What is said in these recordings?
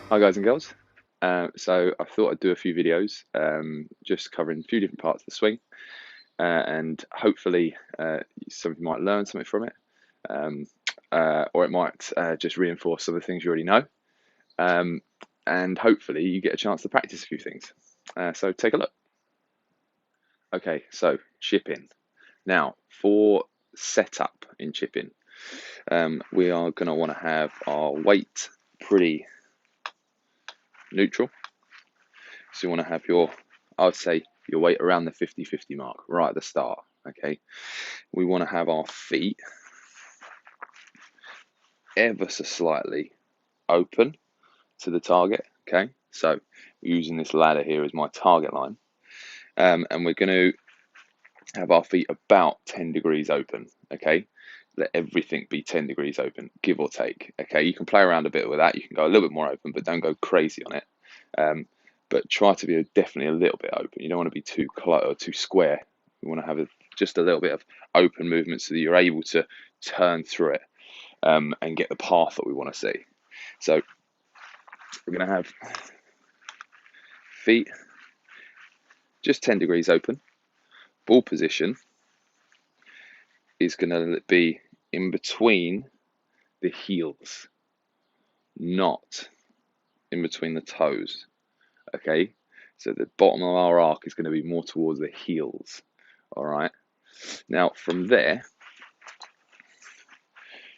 Hi guys and girls. So I thought I'd do a few videos just covering a few different parts of the swing and hopefully some of you might learn something from it um, or it might just reinforce some of the things you already know um, and hopefully you get a chance to practice a few things. So take a look. Okay, so chipping. Now for setup in chipping, we are going to want to have our weight pretty neutral. So you want to have your, I would say, your weight around the 50-50 mark right at the start. Okay, we want to have our feet ever so slightly open to the target. Okay, so we're using this ladder here as my target line, and we're going to have our feet about 10 degrees open. Okay, let everything be 10 degrees open, give or take. Okay, you can play around a bit with that. You can go a little bit more open, but don't go crazy on it. Um, but try to be definitely a little bit open. You don't want to be too close or too square. You want to have just a little bit of open movement so that you're able to turn through it and get the path that we want to see. So we're going to have feet just 10 degrees open. Ball position is going to be in between the heels, not in between the toes. Okay, so the bottom of our arc is going to be more towards the heels. All right, now from there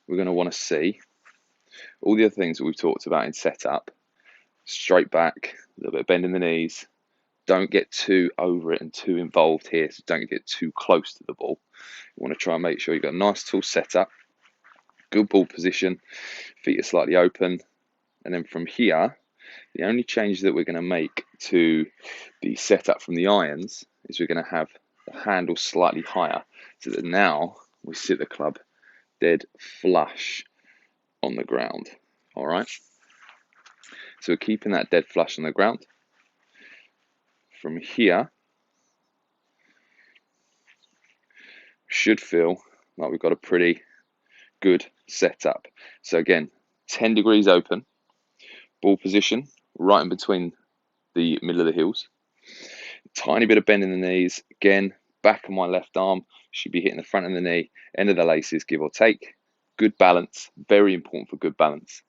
we're going to want to see all the other things that we've talked about in setup. Straight back, a little bit of bend in the knees. Don't get too over it and too involved here, so don't get too close to the ball. You want to try and make sure you've got a nice tall setup, good ball position, feet are slightly open, and then from here, the only change that we're going to make to the setup from the irons is we're going to have the handle slightly higher, so that now we sit the club dead flush on the ground. All right. So we're keeping that dead flush on the ground. From here, should feel like we've got a pretty good setup. So again, 10 degrees open, ball position right in between the middle of the heels. Tiny bit of bend in the knees. Again, back of my left arm should be hitting the front of the knee, end of the laces, give or take. Good balance, very important for good balance.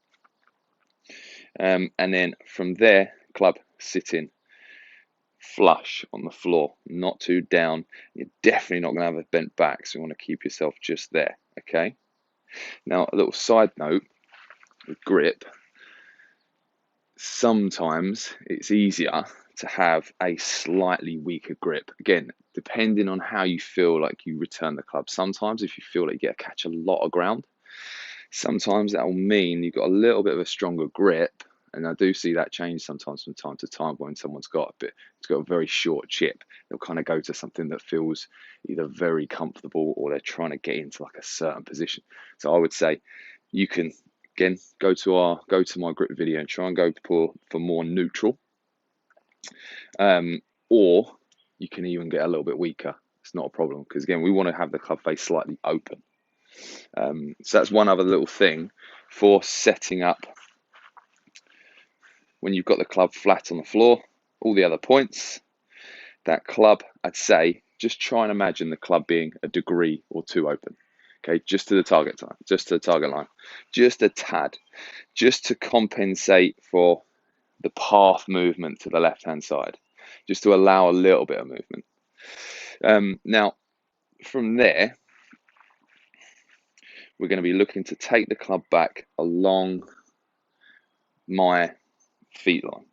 And then from there, club sitting flush on the floor, not too down. You're definitely not going to have a bent back, so you want to keep yourself just there. Okay. Now, a little side note with grip, sometimes it's easier to have a slightly weaker grip. Again, depending on how you feel like you return the club. Sometimes if you feel like you get to catch a lot of ground, sometimes that will mean you've got a little bit of a stronger grip. And I do see that change sometimes from time to time when someone's got it's got a very short chip. They'll kind of go to something that feels either very comfortable or they're trying to get into like a certain position. So I would say you can again go to my grip video and try and go for more neutral, or you can even get a little bit weaker. It's not a problem because again we want to have the club face slightly open. So that's one other little thing for setting up when you've got the club flat on the floor. All the other points, that club, I'd say, just try and imagine the club being a degree or two open. Okay, just to the target time, just to the target line, just a tad, just to compensate for the path movement to the left-hand side, just to allow a little bit of movement. Now, from there, we're going to be looking to take the club back along my feet line.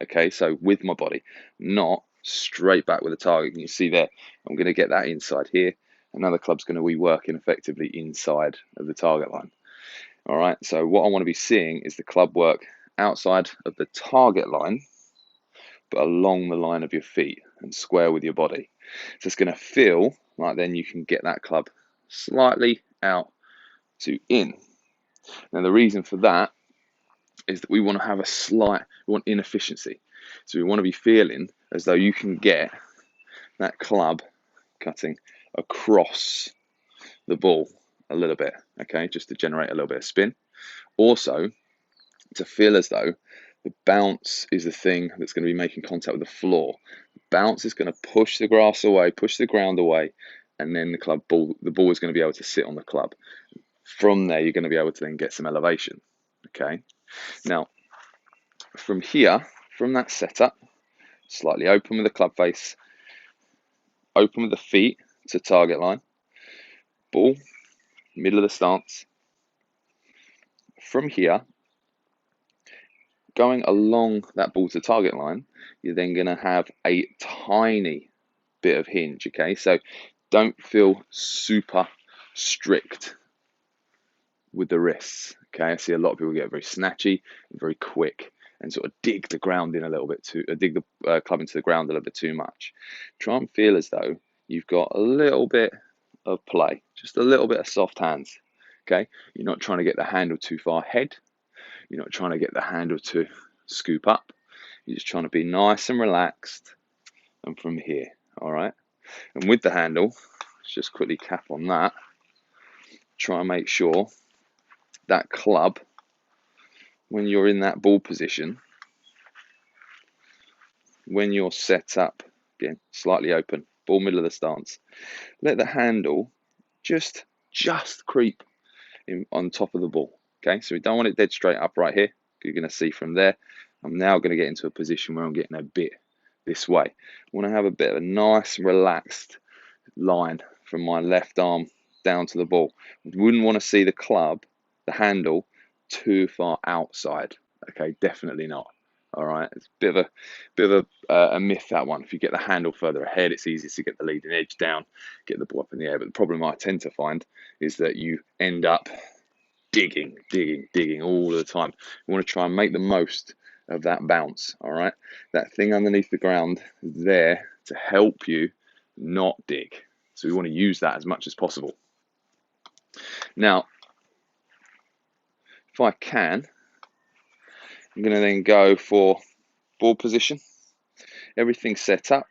Okay, so with my body, not straight back with the target. You see there, I'm going to get that inside here. Another club's going to be working effectively inside of the target line. All right, so what I want to be seeing is the club work outside of the target line, but along the line of your feet and square with your body. So it's going to feel like then you can get that club slightly out to in. Now the reason for that is that we want to have we want inefficiency. So we want to be feeling as though you can get that club cutting across the ball a little bit, okay, just to generate a little bit of spin. Also, to feel as though The bounce is the thing that's going to be making contact with the floor. The bounce is going to push the grass away, push the ground away, and then the ball is going to be able to sit on the club. From there, you're going to be able to then get some elevation. Okay. Now, from here, from that setup, slightly open with the club face, open with the feet to target line, ball, middle of the stance. From here, going along that ball to target line, you're then going to have a tiny bit of hinge, okay? So don't feel super strict with the wrists, okay? I see a lot of people get very snatchy and very quick and sort of dig the ground in a little bit too, dig the club into the ground a little bit too much. Try and feel as though you've got a little bit of play, just a little bit of soft hands, okay? You're not trying to get the handle too far ahead. You're not trying to get the handle to scoop up. You're just trying to be nice and relaxed. And from here, all right? And with the handle, let's just quickly cap on that. Try and make sure that club, when you're in that ball position, when you're set up, again, slightly open, ball middle of the stance, let the handle just creep in on top of the ball. Okay, so we don't want it dead straight up right here. You're going to see from there, I'm now going to get into a position where I'm getting a bit this way. I want to have a bit of a nice relaxed line from my left arm down to the ball. Wouldn't want to see the club, the handle, too far outside. Okay, definitely not. All right, it's a bit of a myth, that one. If you get the handle further ahead, it's easier to get the leading edge down, get the ball up in the air. But the problem I tend to find is that you end up digging all the time. You want to try and make the most of that bounce, all right? That thing underneath the ground is there to help you not dig. So we want to use that as much as possible. Now, if I can, I'm going to then go for ball position. Everything's set up.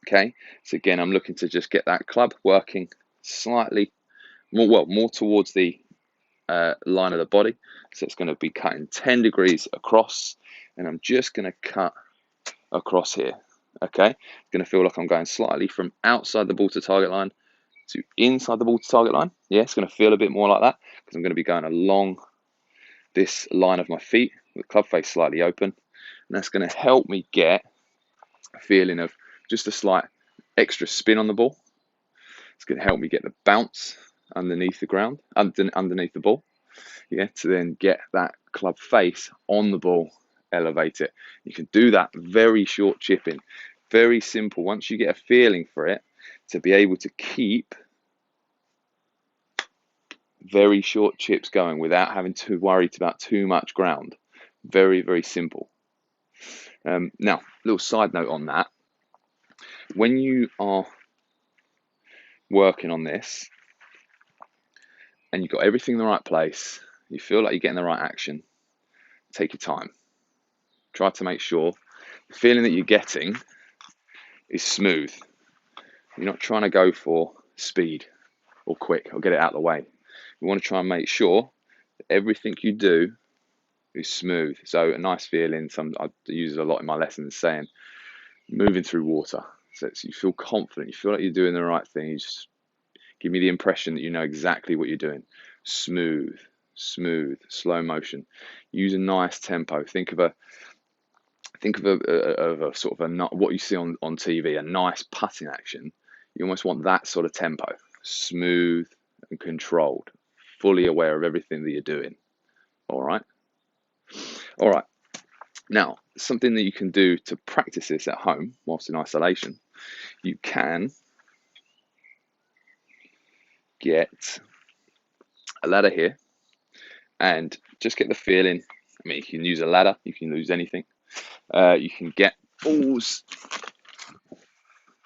Okay, so again, I'm looking to just get that club working slightly more towards the line of the body. So it's going to be cutting 10 degrees across, and I'm just going to cut across here. Okay, it's going to feel like I'm going slightly from outside the ball to target line to inside the ball to target line. Yeah, it's going to feel a bit more like that because I'm going to be going along this line of my feet with the club face slightly open, and that's going to help me get a feeling of just a slight extra spin on the ball. It's going to help me get the bounce underneath the ground, underneath the ball, yeah, to then get that club face on the ball, elevate it. You can do that very short chipping, very simple. Once you get a feeling for it, to be able to keep very short chips going without having to worry about too much ground. Very, very simple. Now, a little side note on that. When you are working on this and you've got everything in the right place, you feel like you're getting the right action, take your time. Try to make sure the feeling that you're getting is smooth. You're not trying to go for speed or quick or get it out of the way. You want to try and make sure that everything you do is smooth. So a nice feeling, I use it a lot in my lessons, saying moving through water. So you feel confident, you feel like you're doing the right thing. You just give me the impression that you know exactly what you're doing. Smooth, slow motion. Use a nice tempo. Think of a sort of what you see on TV, a nice putting action. You almost want that sort of tempo, smooth and controlled, fully aware of everything that you're doing. All right. Now, something that you can do to practice this at home whilst in isolation, you can get a ladder here and just get the feeling. I mean, you can use a ladder, you can use anything. You can get balls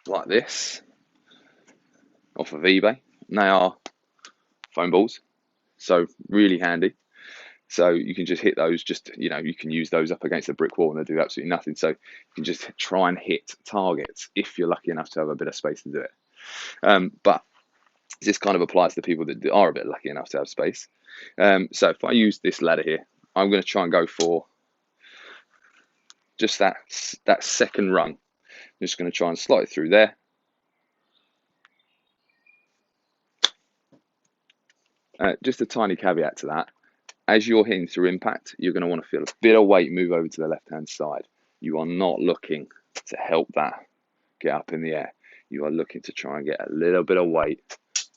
like this off of eBay. And they are foam balls, so really handy. So you can just hit those, you can use those up against the brick wall and they do absolutely nothing. So you can just try and hit targets if you're lucky enough to have a bit of space to do it. But this kind of applies to people that are a bit lucky enough to have space. So if I use this ladder here, I'm going to try and go for just that second rung. I'm just going to try and slide it through there. Just a tiny caveat to that. As you're hitting through impact, you're going to want to feel a bit of weight move over to the left-hand side. You are not looking to help that get up in the air. You are looking to try and get a little bit of weight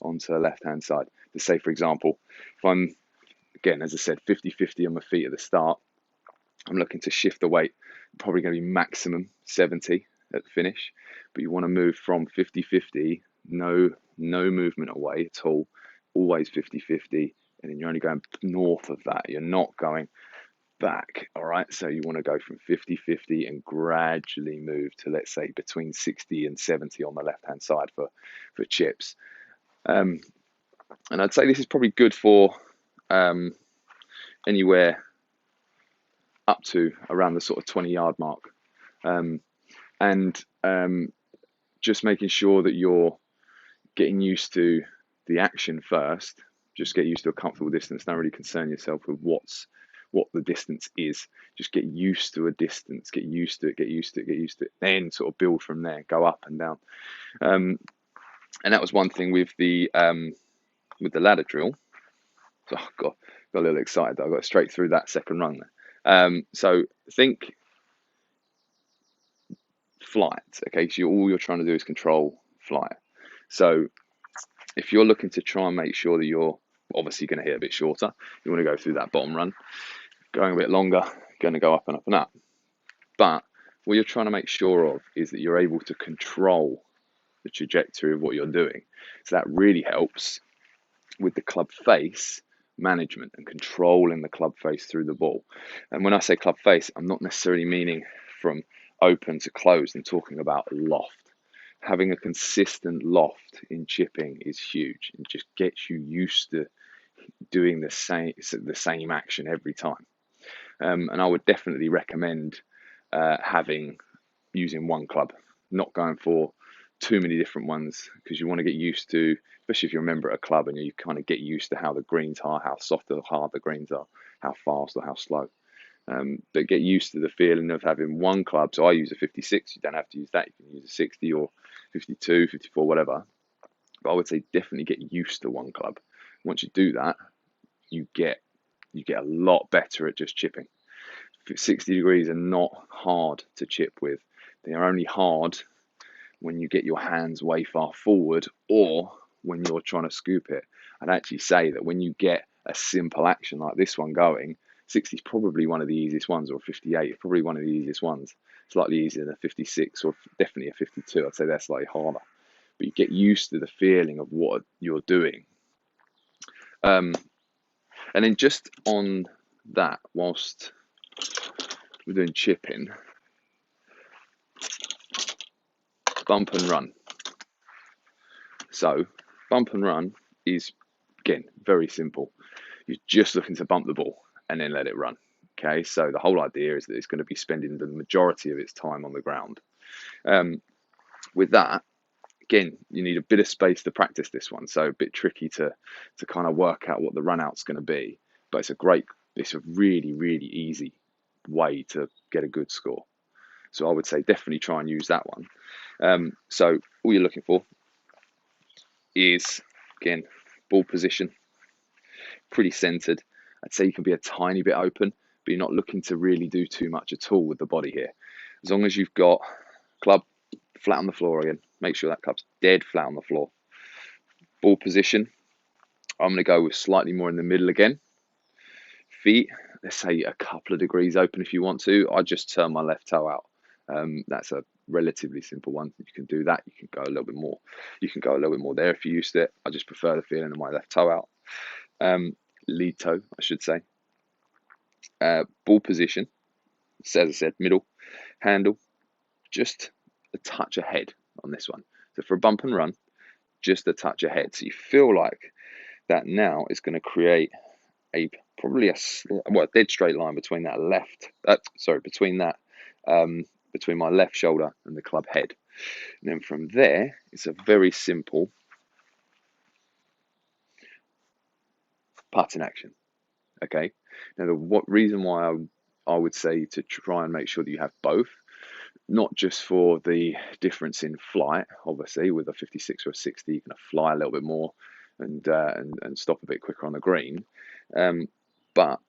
onto the left-hand side. To say, for example, if I'm, again, as I said, 50-50 on my feet at the start, I'm looking to shift the weight, probably going to be maximum 70 at the finish, but you want to move from 50-50, no movement away at all, always 50-50, and then you're only going north of that. You're not going back, all right? So you want to go from 50-50 and gradually move to, let's say, between 60 and 70 on the left-hand side for chips. And I'd say this is probably good for anywhere up to around the sort of 20-yard mark. Just making sure that you're getting used to the action first. Just get used to a comfortable distance. Don't really concern yourself with what the distance is. Just get used to a distance. Get used to it. Then sort of build from there. Go up and down. And that was one thing with the ladder drill. So I got a little excited. I got straight through that second rung there. So think flight. Okay, so all you're trying to do is control flight. So if you're looking to try and make sure that you're obviously going to hit a bit shorter, you want to go through that bottom run. Going a bit longer, going to go up and up and up. But what you're trying to make sure of is that you're able to control the trajectory of what you're doing. So that really helps with the club face management and controlling the club face through the ball. And when I say club face, I'm not necessarily meaning from open to closed. I'm talking about loft. Having a consistent loft in chipping is huge. It just gets you used to doing the same action every time. And I would definitely recommend using one club, not going for too many different ones, because you want to get used to, especially if you're a member at a club and you kind of get used to how the greens are, how soft or hard the greens are, how fast or how slow. But get used to the feeling of having one club. So I use a 56. You don't have to use that. You can use a 60 or 52, 54, whatever. But I would say definitely get used to one club. Once you do that, you get a lot better at just chipping. 60 degrees are not hard to chip with. They are only hard when you get your hands way far forward or when you're trying to scoop it. I'd actually say that when you get a simple action like this one going, 60 is probably one of the easiest ones, or 58 is probably one of the easiest ones. Slightly easier than a 56 or definitely a 52. I'd say they're slightly harder. But you get used to the feeling of what you're doing. And then just on that, whilst we're doing chipping, bump and run. So bump and run is, again, very simple. You're just looking to bump the ball and then let it run. Okay, so the whole idea is that it's going to be spending the majority of its time on the ground. With that, again, you need a bit of space to practice this one, so a bit tricky to kind of work out what the run out's going to be. But it's a really, really easy way to get a good score. So I would say definitely try and use that one. So all you're looking for is, again, ball position, pretty centered. I'd say you can be a tiny bit open, but you're not looking to really do too much at all with the body here. As long as you've got club flat on the floor again, make sure that club's dead flat on the floor. Ball position, I'm going to go with slightly more in the middle again. Feet, let's say a couple of degrees open if you want to. I just turn my left toe out. That's a relatively simple one. You can do that. You can go a little bit more. You can go a little bit more there if you used it. I just prefer the feeling of my left toe out. Lead toe, I should say. Ball position, as I said, middle. Handle, just a touch ahead on this one. So for a bump and run, just a touch ahead. So you feel like that now is going to create probably a dead straight line between that between my left shoulder and the club head. And then from there, it's a very simple putting action. Okay. Now, reason why I would say to try and make sure that you have both, not just for the difference in flight. Obviously, with a 56 or a 60, you're going to fly a little bit more and stop a bit quicker on the green. But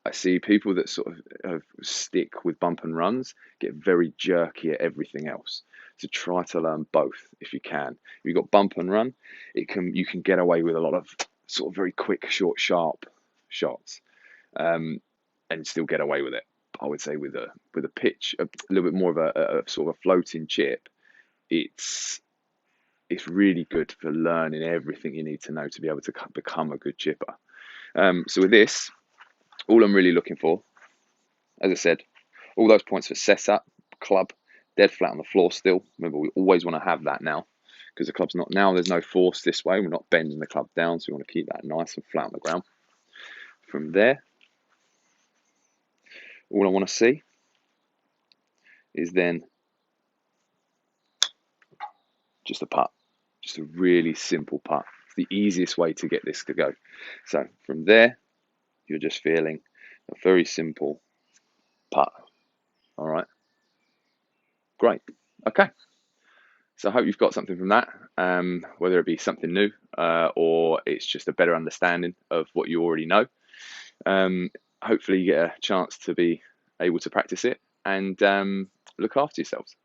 I see people that sort of stick with bump and runs get very jerky at everything else. So try to learn both if you can. If you've got bump and run, you can get away with a lot of sort of very quick, short, sharp shots, and still get away with it. I would say with a pitch, a little bit more of a sort of a floating chip, it's really good for learning everything you need to know to be able to become a good chipper. So with this, all I'm really looking for, as I said, all those points for setup, club, dead flat on the floor still. Remember, we always want to have that now because the club's not now. There's no force this way. We're not bending the club down, so we want to keep that nice and flat on the ground. From there, all I want to see is then just a putt, just a really simple putt. It's the easiest way to get this to go. So from there, you're just feeling a very simple putt. All right, great. Okay. So I hope you've got something from that, whether it be something new or it's just a better understanding of what you already know. Hopefully you get a chance to be able to practice it and look after yourselves.